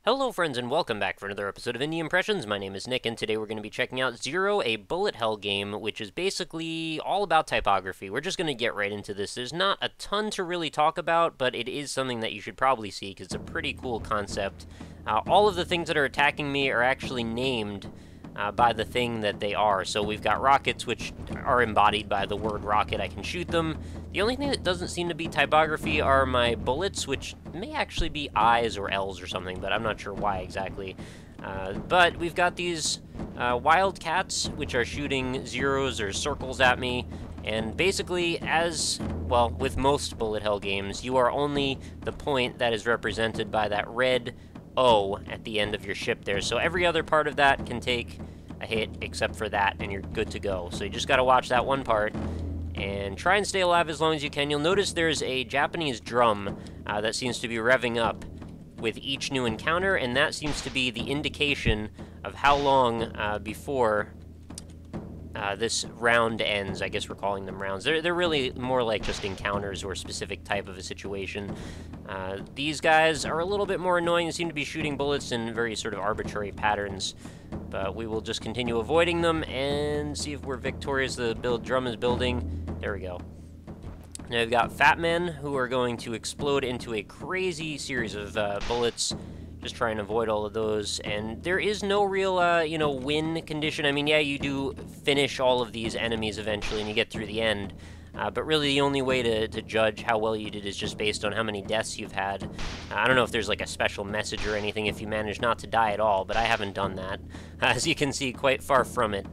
Hello friends and welcome back for another episode of Indie Impressions. My name is Nick and today we're going to be checking out Zero, a bullet hell game, which is basically all about typography. We're just going to get right into this. There's not a ton to really talk about, but it is something that you should probably see because it's a pretty cool concept. All of the things that are attacking me are actually named by the thing that they are. So we've got rockets, which are embodied by the word rocket. I can shoot them. The only thing that doesn't seem to be typography are my bullets, which may actually be I's or L's or something, but I'm not sure why exactly. But we've got these wildcats, which are shooting zeros or circles at me. And basically, as, well, with most bullet hell games, you are only the point that is represented by that red O at the end of your ship there. So every other part of that can take a hit except for that, and you're good to go. So you just got to watch that one part and try and stay alive as long as you can. You'll notice there's a Japanese drum that seems to be revving up with each new encounter, and that seems to be the indication of how long before this round ends. I guess we're calling them rounds. They're really more like just encounters or a specific type of a situation. These guys are a little bit more annoying. They seem to be shooting bullets in very sort of arbitrary patterns, but we will just continue avoiding them and see if we're victorious. The drum is building. There we go. Now we've got fat men who are going to explode into a crazy series of bullets. Just try and avoid all of those, and there is no real, win condition. I mean, yeah, you do finish all of these enemies eventually, and you get through the end, but really the only way to judge how well you did is just based on how many deaths you've had. I don't know if there's, like, a special message or anything if you manage not to die at all, but I haven't done that. As you can see, quite far from it.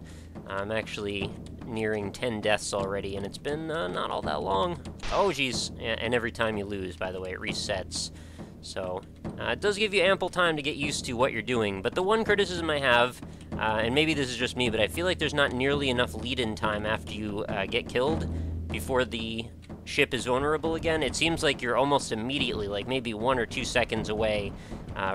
I'm actually nearing 10 deaths already, and it's been not all that long. Oh, geez, and every time you lose, by the way, it resets. So, it does give you ample time to get used to what you're doing, but the one criticism I have, and maybe this is just me, but I feel like there's not nearly enough lead-in time after you get killed before the ship is vulnerable again. It seems like you're almost immediately, like maybe 1 or 2 seconds away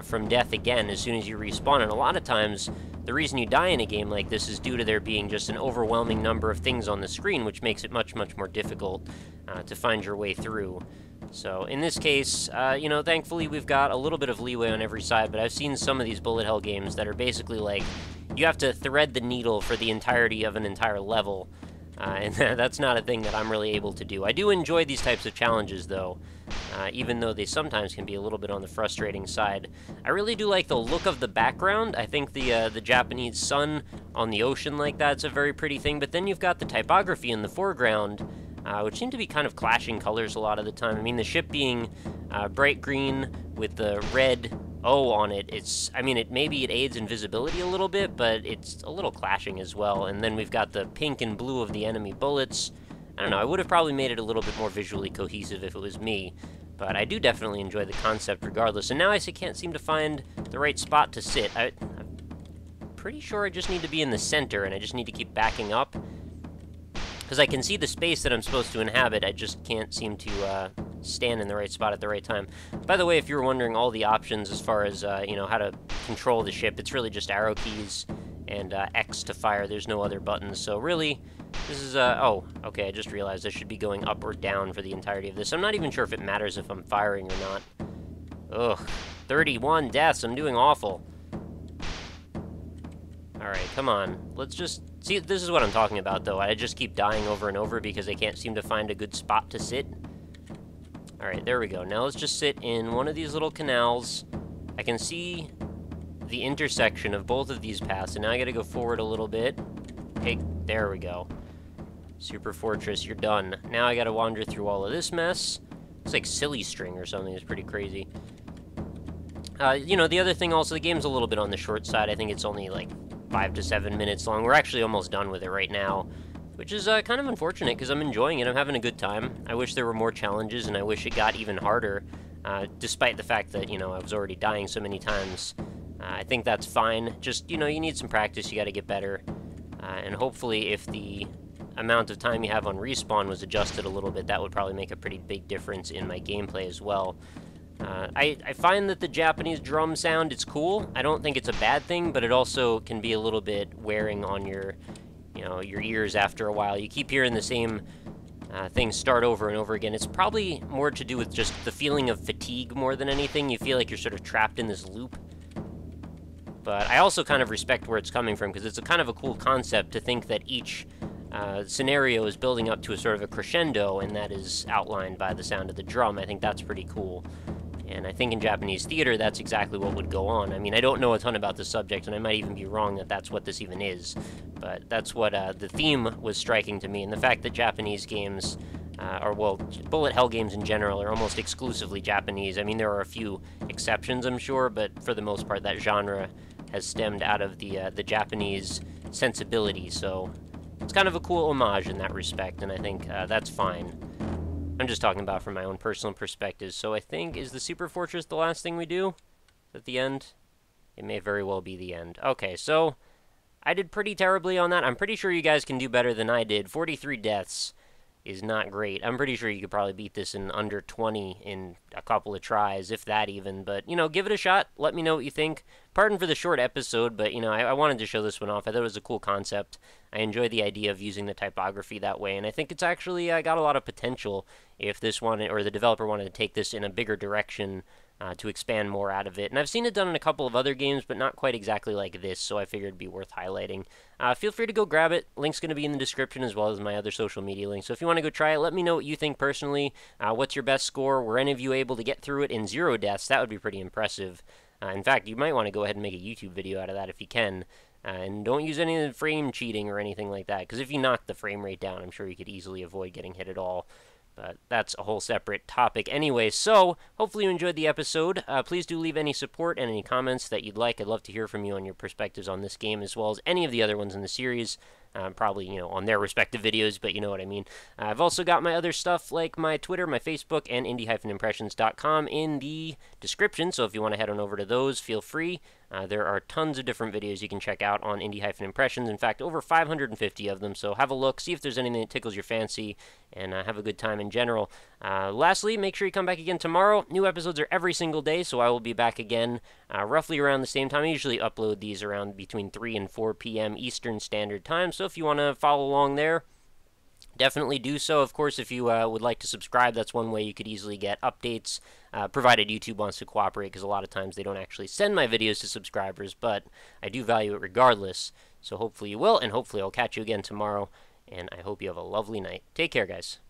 from death again as soon as you respawn, and a lot of times the reason you die in a game like this is due to there being just an overwhelming number of things on the screen, which makes it much, much more difficult to find your way through. So, in this case, thankfully we've got a little bit of leeway on every side, but I've seen some of these bullet hell games that are basically like, you have to thread the needle for the entirety of an entire level, and that's not a thing that I'm really able to do. I do enjoy these types of challenges, though, even though they sometimes can be a little bit on the frustrating side. I really do like the look of the background. I think the Japanese sun on the ocean like that's a very pretty thing, but then you've got the typography in the foreground, which seem to be kind of clashing colors a lot of the time. I mean, the ship being bright green with the red O on it, maybe it aids in visibility a little bit, but it's a little clashing as well. And then we've got the pink and blue of the enemy bullets. I don't know, I would have probably made it a little bit more visually cohesive if it was me, but I do definitely enjoy the concept regardless. And now I can't seem to find the right spot to sit. I'm pretty sure I just need to be in the center, and I just need to keep backing up. Because I can see the space that I'm supposed to inhabit, I just can't seem to stand in the right spot at the right time. By the way, if you were wondering all the options as far as, how to control the ship, it's really just arrow keys and X to fire. There's no other buttons, so really, this is, oh, okay, I just realized I should be going up or down for the entirety of this. I'm not even sure if it matters if I'm firing or not. Ugh, 31 deaths, I'm doing awful. Alright, come on, let's just... See, this is what I'm talking about, though. I just keep dying over and over because I can't seem to find a good spot to sit. Alright, there we go. Now let's just sit in one of these little canals. I can see the intersection of both of these paths, and now I gotta go forward a little bit. Okay, there we go. Super Fortress, you're done. Now I gotta wander through all of this mess. It's like silly string or something. It's pretty crazy. The other thing also, the game's a little bit on the short side. I think it's only like 5 to 7 minutes long. We're actually almost done with it right now, which is kind of unfortunate because I'm enjoying it. I'm having a good time. I wish there were more challenges, and I wish it got even harder, despite the fact that, I was already dying so many times. I think that's fine. Just, you need some practice. You got to get better, and hopefully if the amount of time you have on respawn was adjusted a little bit, that would probably make a pretty big difference in my gameplay as well. I find that the Japanese drum sound, it's cool. I don't think it's a bad thing, but it also can be a little bit wearing on your ears after a while. You keep hearing the same things start over and over again. It's probably more to do with just the feeling of fatigue more than anything. You feel like you're sort of trapped in this loop. But I also kind of respect where it's coming from, because it's a kind of a cool concept to think that each scenario is building up to a sort of a crescendo, and that is outlined by the sound of the drum. I think that's pretty cool. And I think in Japanese theater, that's exactly what would go on. I mean, I don't know a ton about the subject, and I might even be wrong that that's what this even is. But that's what the theme was striking to me, and the fact that Japanese games, or, well, bullet hell games in general, are almost exclusively Japanese. I mean, there are a few exceptions, I'm sure, but for the most part, that genre has stemmed out of the Japanese sensibility, so it's kind of a cool homage in that respect, and I think that's fine. I'm just talking about from my own personal perspective. So I think, is the Super Fortress the last thing we do? At the end? It may very well be the end. Okay, so I did pretty terribly on that. I'm pretty sure you guys can do better than I did. 43 deaths is not great. I'm pretty sure you could probably beat this in under 20 in a couple of tries, if that even. But, you know, give it a shot. Let me know what you think. Pardon for the short episode, but, you know, I wanted to show this one off. I thought it was a cool concept. I enjoy the idea of using the typography that way, and I think it's actually got a lot of potential if this wanted, or the developer wanted to take this in a bigger direction to expand more out of it. And I've seen it done in a couple of other games, but not quite exactly like this, so I figured it'd be worth highlighting. Feel free to go grab it. Link's going to be in the description, as well as my other social media links. So if you want to go try it, let me know what you think personally. What's your best score? Were any of you able to get through it in 0 deaths? That would be pretty impressive. In fact, you might want to go ahead and make a YouTube video out of that if you can. And don't use any of the frame cheating or anything like that, because if you knock the frame rate down, I'm sure you could easily avoid getting hit at all. But that's a whole separate topic anyway. So, hopefully you enjoyed the episode. Please do leave any support and any comments that you'd like. I'd love to hear from you on your perspectives on this game, as well as any of the other ones in the series. Probably, you know, on their respective videos, but you know what I mean. I've also got my other stuff, like my Twitter, my Facebook, and indie-impressions.com in the description, so if you want to head on over to those, feel free. There are tons of different videos you can check out on indie-impressions. In fact, over 550 of them, so have a look, see if there's anything that tickles your fancy, and have a good time in general. Lastly, make sure you come back again tomorrow. New episodes are every single day, so I will be back again roughly around the same time. I usually upload these around between 3 and 4 p.m. Eastern Standard Time, so if you want to follow along there, definitely do so. Of course, if you would like to subscribe, that's one way you could easily get updates, provided YouTube wants to cooperate, because a lot of times they don't actually send my videos to subscribers, but I do value it regardless. So hopefully you will, and hopefully I'll catch you again tomorrow, and I hope you have a lovely night. Take care, guys.